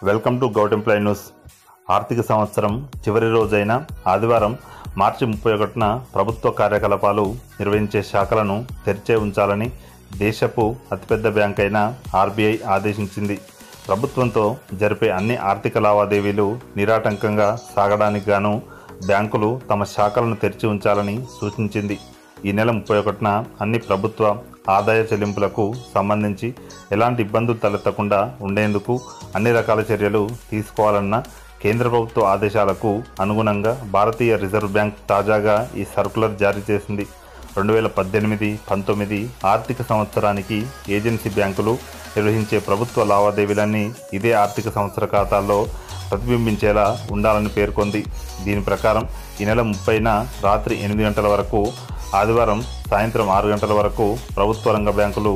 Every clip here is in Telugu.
Welcome to govt employee news. ఆర్థిక సంవత్సరం చివరి రోజైన ఆదివారం మార్చి 31న ప్రభుత్వ కార్యకలాపాలు నిర్వహించే శాఖలను తెరిచే ఉంచాలని దేశపు అతిపెద్ద బ్యాంక్ అయిన ఆర్బీఐ ఆదేశించింది. ప్రభుత్వంతో జరిపే అన్ని ఆర్థిక లావాదేవీలు నిరాటంకంగా సాగడానికి గాను బ్యాంకులు తమ శాఖలను తెరిచి ఉంచాలని సూచించింది. ఈ నెల 31న అన్ని ప్రభుత్వ ఆదాయ చెల్లింపులకు సంబంధించి ఎలాంటి ఇబ్బందులు తలెత్తకుండా ఉండేందుకు అన్ని రకాల చర్యలు తీసుకోవాలన్న కేంద్ర ప్రభుత్వ ఆదేశాలకు అనుగుణంగా భారతీయ రిజర్వ్ బ్యాంక్ తాజాగా ఈ సర్కులర్ జారీ చేసింది. 2018-19 ఆర్థిక సంవత్సరానికి ఏజెన్సీ బ్యాంకులు నిర్వహించే ప్రభుత్వ లావాదేవీలన్నీ ఇదే ఆర్థిక సంవత్సర ఖాతాల్లో ప్రతిబింబించేలా ఉండాలని పేర్కొంది. దీని ప్రకారం ఈ నెల 30న రాత్రి 8 గంటల వరకు, ఆదివారం సాయంత్రం 6 గంటల వరకు ప్రభుత్వ రంగ బ్యాంకులు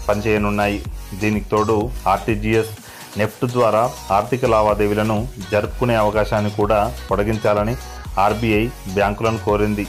పనిచేయనున్నాయి. దీనికి తోడు ఆర్టీజీఎస్, నెఫ్ట్ ద్వారా ఆర్థిక లావాదేవీలను జరుపుకునే అవకాశాన్ని కూడా పొడిగించాలని ఆర్బీఐ బ్యాంకులను కోరింది.